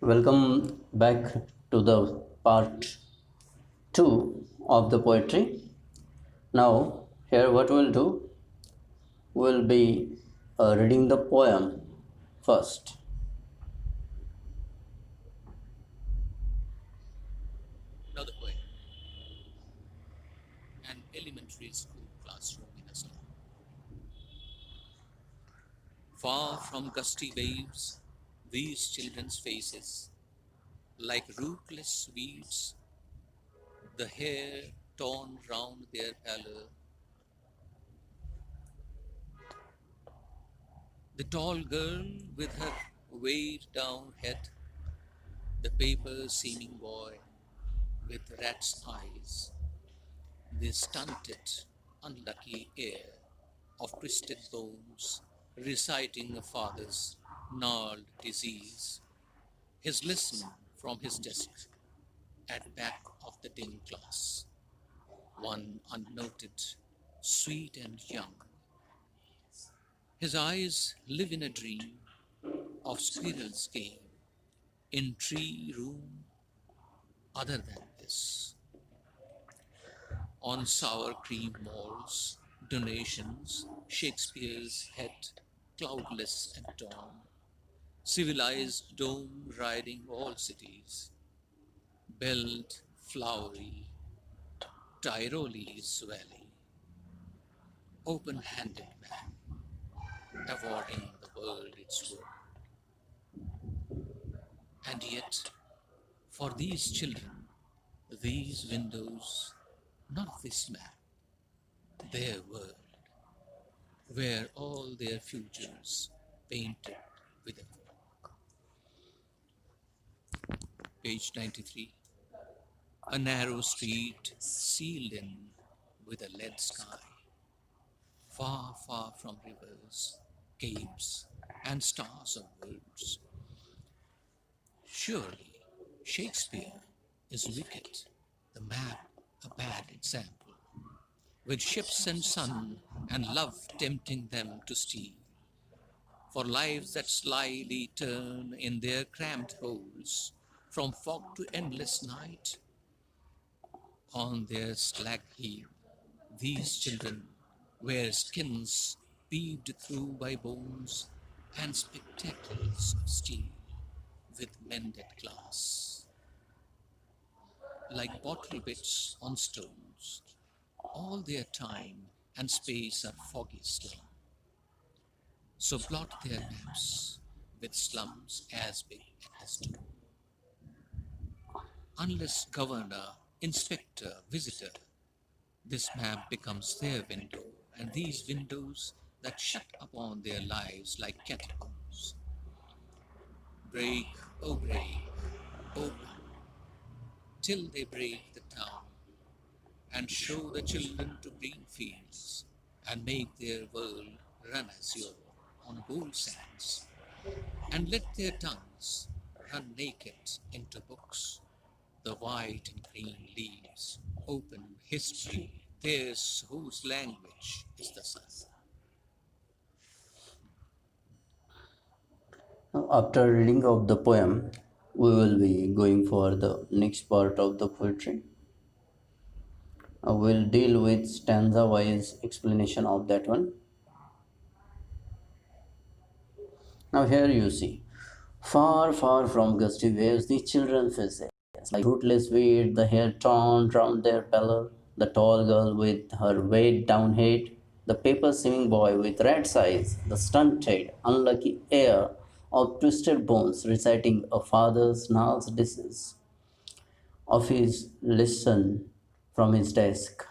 Welcome back to the part 2 of the poetry. Now, here what we'll do, we'll be reading the poem first. Another poem, an elementary school classroom in a slum. Far from gusty waves, these children's faces, like rootless weeds, the hair torn round their pallor, the tall girl with her weighed down head, the paper seeming boy with rat's eyes, the stunted, unlucky heir of twisted bones, reciting a father's gnarled disease. His listen from his desk at back of the dim class, one unnoted, sweet and young. His eyes live in a dream of squirrel's game, in tree room other than this. On sour cream walls, donations, Shakespeare's head, cloudless and dawn, civilized dome riding all cities, belled, flowery, Tyrolese valley, open-handed man, awarding the world its work. And yet, for these children, these windows, not this map, their world, where all their futures painted with a fork. Page 93. A narrow street sealed in with a lead sky, far, far from rivers, caves, and stars of words. Surely Shakespeare is wicked, the map a bad example, with ships and sun and love tempting them to steal, for lives that slyly turn in their cramped holes, from fog to endless night, on their slack heel. These children wear skins peeped through by bones and spectacles of steel with mended glass, like bottle bits on stones. All their time and space are foggy slum. So blot their maps with slums as big as two. Unless governor, inspector, visitor, this map becomes their window, and these windows that shut upon their lives like catacombs. Break, oh break, open, till they break the town, and show the children to green fields, and make their world run azure on gold sands, and let their tongues run naked into books, the white and green leaves, open history, theirs whose language is the sun. Now, after reading of the poem, we will be going for the next part of the poetry. We'll deal with stanza wise explanation of that one. Now, here you see, far, far from gusty waves, the children faces, like rootless weed, the hair torn round their pallor, the tall girl with her weighed down head, the paper swimming boy with red eyes, the stunted, unlucky heir of twisted bones reciting a father's gnarled disease of his lesson from his desk.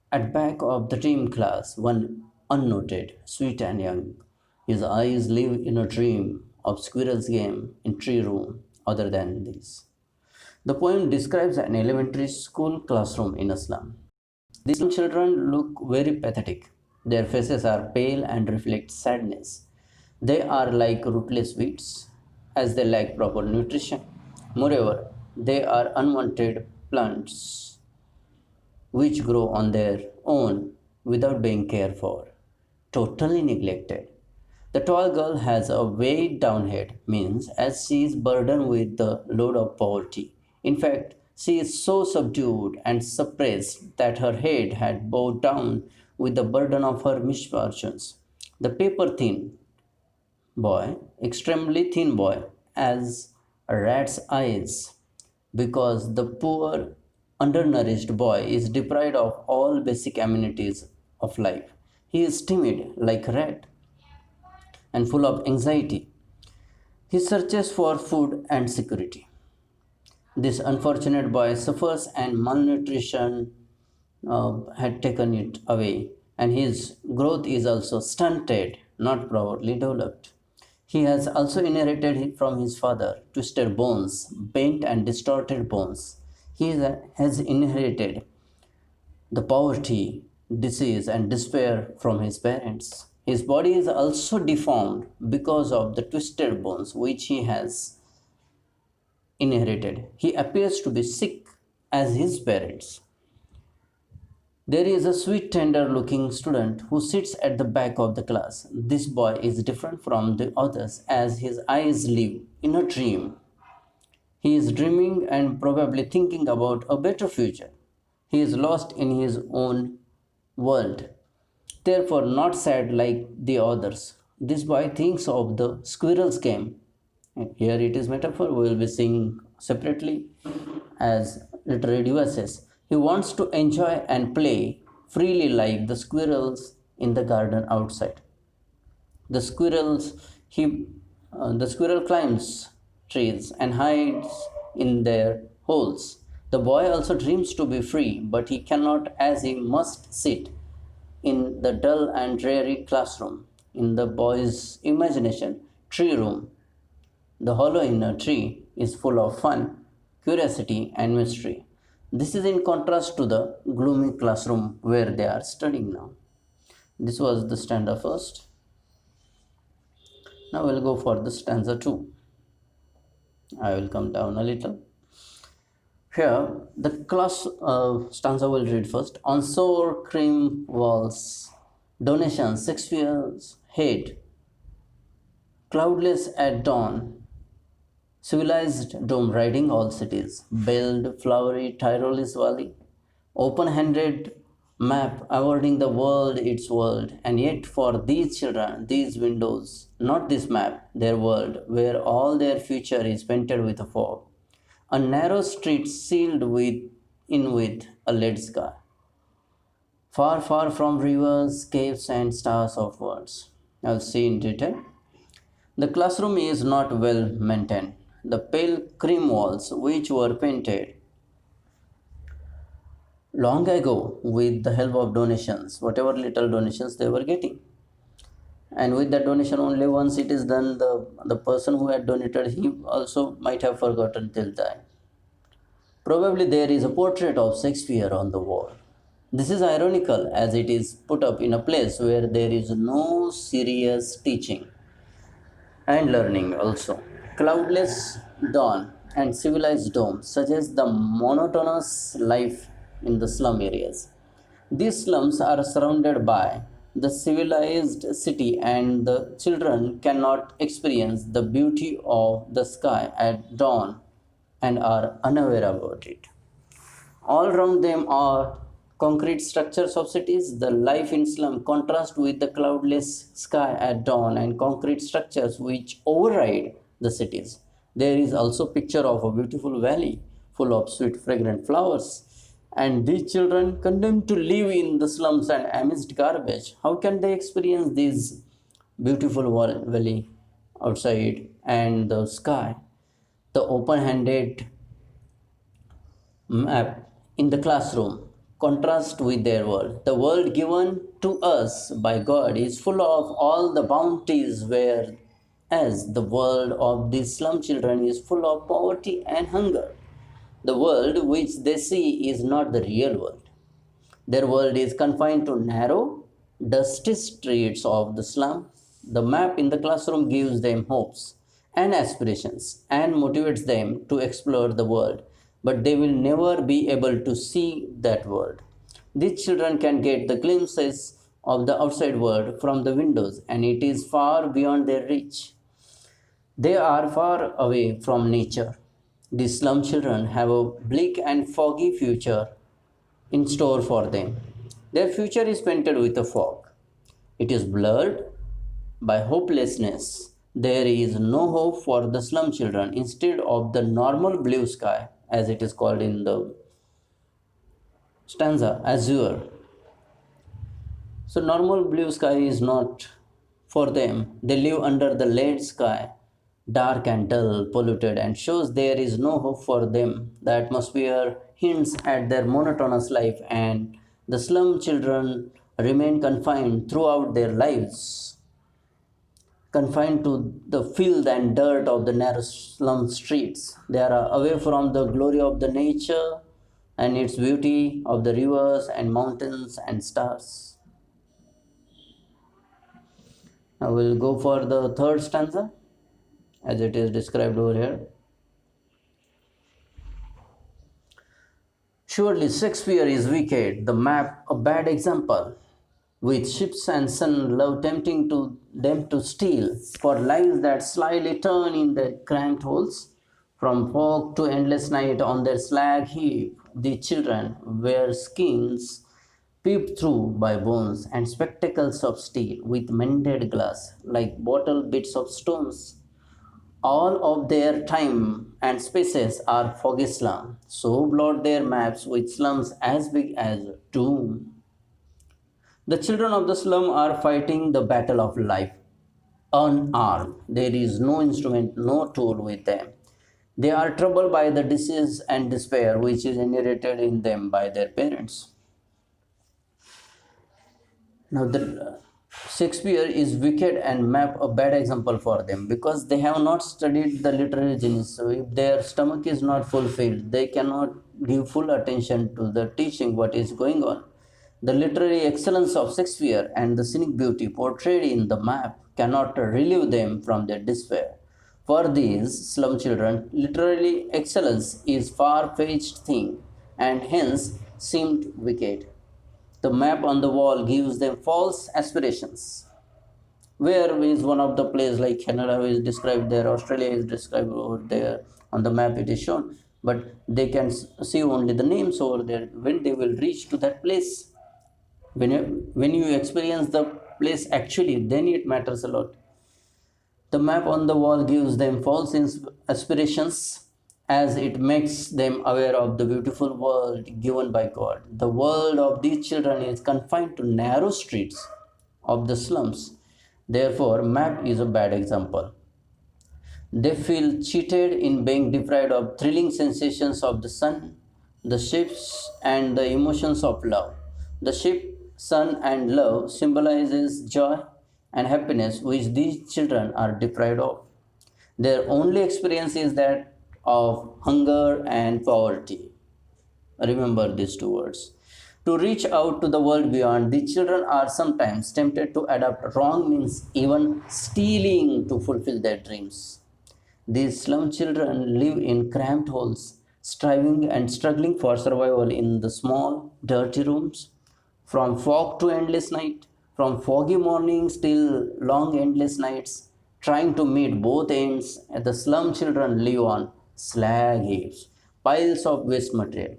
At back of the team class, one unnoted, sweet and young. His eyes live in a dream of squirrel's game in tree room other than this. The poem describes an elementary school classroom in a slum. These children look very pathetic. Their faces are pale and reflect sadness. They are like rootless weeds, as they lack proper nutrition. Moreover, they are unwanted plants which grow on their own without being cared for, totally neglected. The tall girl has a weighed down head, means as she is burdened with the load of poverty. In fact, she is so subdued and suppressed that her head had bowed down with the burden of her misfortunes. The paper thin boy, extremely thin boy, as a rat's eyes, because the poor, undernourished boy is deprived of all basic amenities of life. He is timid like a rat and full of anxiety. He searches for food and security. This unfortunate boy suffers and malnutrition had taken it away, and his growth is also stunted, not properly developed. He has also inherited from his father twisted bones, bent and distorted bones. Has inherited the poverty, disease, and despair from his parents. His body is also deformed because of the twisted bones which he has inherited. He appears to be sick as his parents. There is a sweet, tender looking student who sits at the back of the class. This boy is different from the others as his eyes live in a dream. He is dreaming and probably thinking about a better future. He is lost in his own world, therefore not sad like the others. This boy thinks of the squirrel's game. Here it is metaphor, we will be seeing separately as literary devices. He wants to enjoy and play freely like the squirrels in the garden outside. The squirrels, the squirrel climbs trees and hides in their holes. The boy also dreams to be free, but he cannot as he must sit in the dull and dreary classroom. In the boy's imagination, tree room, the hollow in a tree is full of fun, curiosity, and mystery. This is in contrast to the gloomy classroom where they are studying now. This was the stanza first. Now we'll go for the stanza 2. I will come down a little. Here, the class stanza will read first. On sour cream walls, donations, 6 years, head, cloudless at dawn, civilized dome riding all cities, build flowery Tyrolese valley, open-handed map awarding the world its world, and yet for these children, these windows, not this map, their world, where all their future is painted with a fog. A narrow street sealed with a lead sky. Far, far from rivers, caves, and stars of words. I'll see in detail. The classroom is not well maintained. The pale cream walls, which were painted long ago with the help of donations, whatever little donations they were getting. And with that donation, only once it is done, the person who had donated, he also might have forgotten till then. Probably there is a portrait of Shakespeare on the wall. This is ironical as it is put up in a place where there is no serious teaching and learning also. Cloudless dawn and civilized dome suggest the monotonous life in the slum areas. These slums are surrounded by the civilized city, and the children cannot experience the beauty of the sky at dawn and are unaware about it. All around them are concrete structures of cities. The life in slum contrasts with the cloudless sky at dawn and concrete structures which override the cities. There is also picture of a beautiful valley full of sweet fragrant flowers. And these children condemned to live in the slums and amidst garbage. How can they experience this beautiful valley outside and the sky? The open-handed map in the classroom contrast with their world. The world given to us by God is full of all the bounties, whereas the world of these slum children is full of poverty and hunger. The world which they see is not the real world. Their world is confined to narrow, dusty streets of the slum. The map in the classroom gives them hopes and aspirations and motivates them to explore the world, but they will never be able to see that world. These children can get the glimpses of the outside world from the windows, and it is far beyond their reach. They are far away from nature. The slum children have a bleak and foggy future in store for them. Their future is painted with a fog. It is blurred by hopelessness. There is no hope for the slum children instead of the normal blue sky, as it is called in the stanza, azure. So, normal blue sky is not for them. They live under the lead sky, dark and dull, polluted, and shows there is no hope for them. The atmosphere hints at their monotonous life, and the slum children remain confined throughout their lives, confined to the filth and dirt of the narrow slum streets. They are away from the glory of the nature and its beauty of the rivers and mountains and stars. I will go for the third stanza as it is described over here. Surely Shakespeare is wicked, the map a bad example, with ships and sun love tempting to them to steal, for lives that slyly turn in their cramped holes, from fog to endless night on their slag heap, the children wear skins peeped through by bones and spectacles of steel with mended glass, like bottle bits of stones. All of their time and spaces are foggy slum, so blot their maps with slums as big as doom. The children of the slum are fighting the battle of life, unarmed. There is no instrument, no tool with them. They are troubled by the disease and despair which is inherited in them by their parents. Now, the Shakespeare is wicked and map a bad example for them because they have not studied the literary genius. So, if their stomach is not fulfilled, they cannot give full attention to the teaching what is going on. The literary excellence of Shakespeare and the scenic beauty portrayed in the map cannot relieve them from their despair. For these slum children, literary excellence is far-fetched thing and hence seemed wicked. The map on the wall gives them false aspirations. Where is one of the places like Canada is described there, Australia is described over there on the map it is shown, but they can see only the names over there. When they will reach to that place, when you experience the place actually, then it matters a lot. The map on the wall gives them false aspirations as it makes them aware of the beautiful world given by God. The world of these children is confined to narrow streets of the slums. Therefore, map is a bad example. They feel cheated in being deprived of thrilling sensations of the sun, the ships, and the emotions of love. The ship, sun, and love symbolizes joy and happiness which these children are deprived of. Their only experience is that of hunger and poverty. Remember these two words. To reach out to the world beyond, the children are sometimes tempted to adopt wrong means, even stealing to fulfill their dreams. These slum children live in cramped holes, striving and struggling for survival in the small, dirty rooms. From fog to endless night, from foggy mornings till long, endless nights, trying to meet both ends, the slum children live on slag heaps, piles of waste material.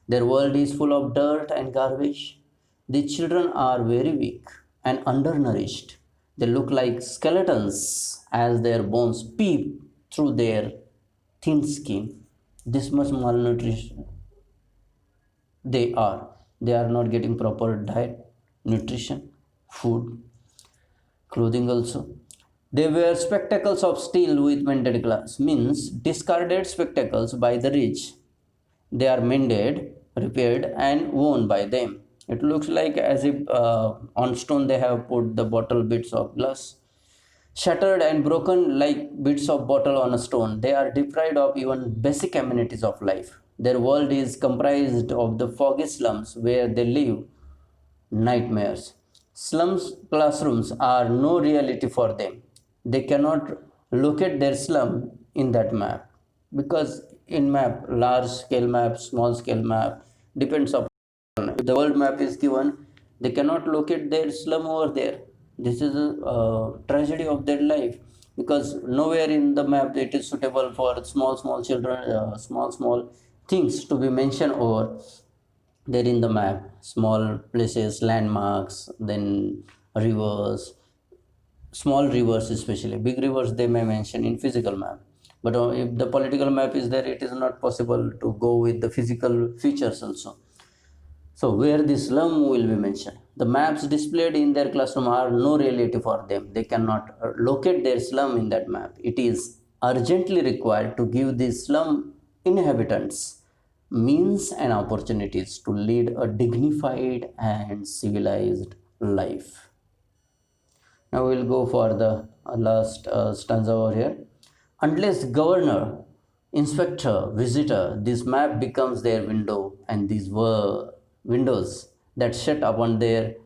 Their world is full of dirt and garbage. The children are very weak and undernourished. They look like skeletons as their bones peep through their thin skin. This much malnutrition they are. They are not getting proper diet, nutrition, food, clothing also. They wear spectacles of steel with mended glass, means discarded spectacles by the rich. They are mended, repaired, and worn by them. It looks like as if on stone they have put the bottle bits of glass. Shattered and broken like bits of bottle on a stone, they are deprived of even basic amenities of life. Their world is comprised of the foggy slums where they live nightmares. Slums classrooms are no reality for them. They cannot locate their slum in that map because in map, large scale map, small scale map depends upon if the world map is given. They cannot locate their slum over there. This is a tragedy of their life, because nowhere in the map it is suitable for small children, small things to be mentioned over there in the map. Small places, landmarks, then rivers, small rivers, especially big rivers they may mention in physical map, but if the political map is there, it is not possible to go with the physical features also. So where the slum will be mentioned, the maps displayed in their classroom are no reality for them. They cannot locate their slum in that map. It is urgently required to give the slum inhabitants means and opportunities to lead a dignified and civilized life. Now we'll go for the last stanza over here. Unless governor, inspector, visitor, this map becomes their window, and these were windows that shut upon their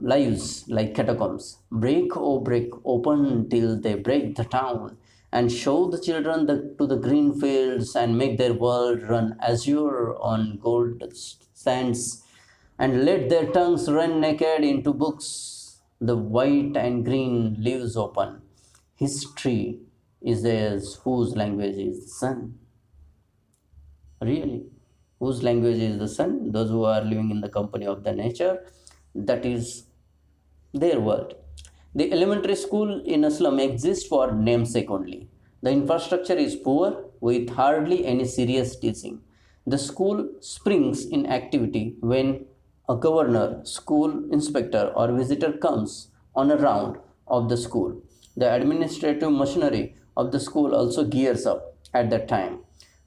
lives like catacombs. Break, oh break, open till they break the town, and show the children to the green fields, and make their world run azure on gold sands, and let their tongues run naked into books. The white and green leaves open. History is theirs, whose language is the sun. Really? Whose language is the sun? Those who are living in the company of the nature. That is their world. The elementary school in a slum exists for namesake only. The infrastructure is poor with hardly any serious teaching. The school springs in activity when a governor, school inspector, or visitor comes on a round of the school. The administrative machinery of the school also gears up at that time.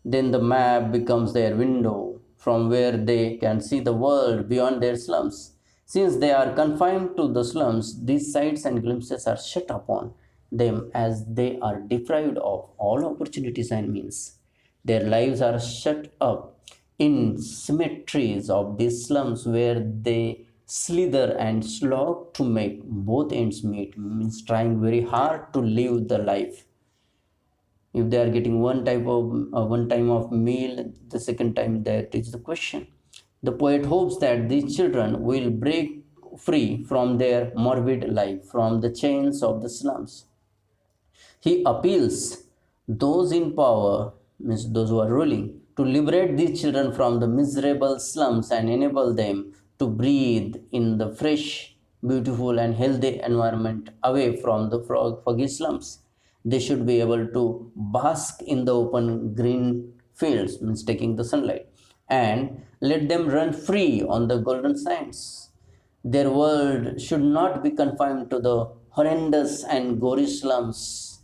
Then the map becomes their window from where they can see the world beyond their slums. Since they are confined to the slums, these sights and glimpses are shut upon them as they are deprived of all opportunities and means. Their lives are shut up in cemeteries of these slums where they slither and slog to make both ends meet, means trying very hard to live the life. If they are getting one time of meal, the second time, that is the question. The poet hopes that these children will break free from their morbid life, from the chains of the slums. He appeals those in power, means those who are ruling, to liberate these children from the miserable slums and enable them to breathe in the fresh, beautiful, and healthy environment away from the foggy slums. They should be able to bask in the open green fields, means taking the sunlight, and let them run free on the golden sands. Their world should not be confined to the horrendous and gory slums.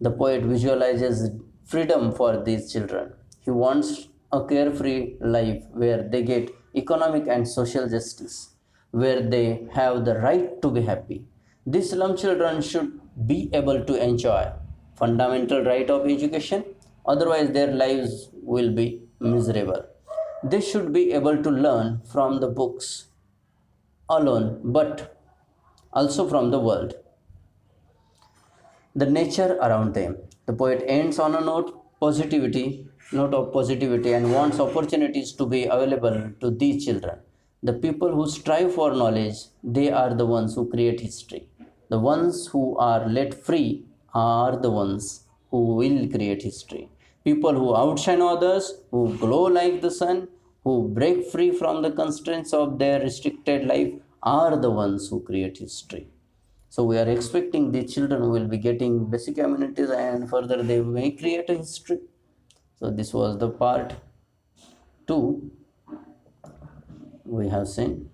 The poet visualizes freedom for these children. He wants a carefree life where they get economic and social justice, where they have the right to be happy. These slum children should be able to enjoy fundamental right of education, otherwise their lives will be miserable. They should be able to learn from the books alone, but also from the world, the nature around them. The poet ends on a note of positivity, and wants opportunities to be available to these children. The people who strive for knowledge, they are the ones who create history. The ones who are let free are the ones who will create history. People who outshine others, who glow like the sun, who break free from the constraints of their restricted life, are the ones who create history. So we are expecting the children will be getting basic amenities, and further they may create a history. So this was the part 2 we have seen.